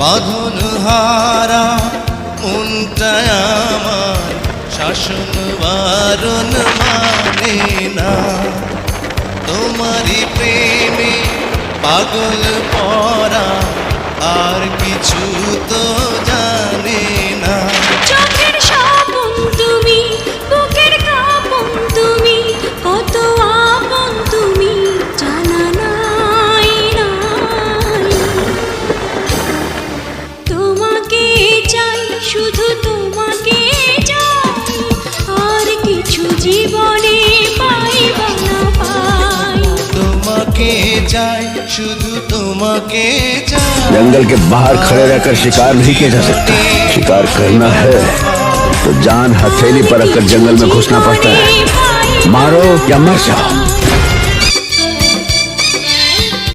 বাঁধন হারা মনটায় আমার শাসন বারণ মানে না। তোমারই প্রেমে পাগল পরা আর কিছু তো জানে না। চোখের স্বপন তুমি, বুকের কাঁপন তুমি, কত আপন তুমি জানা নাই নাই। তোমাকে চাই, শুধু তোমাকে চাই, আর কিছু জীবনে পাইব না পাই। তোমাকে চাই, শুধু তোমাকে চাই। जंगल के बाहर खड़े रहकर शिकार नहीं किया जा सकता। शिकार करना है तो जान हथेली पर रखकर जंगल में घुसना पड़ता है। मारो या मर जाओ।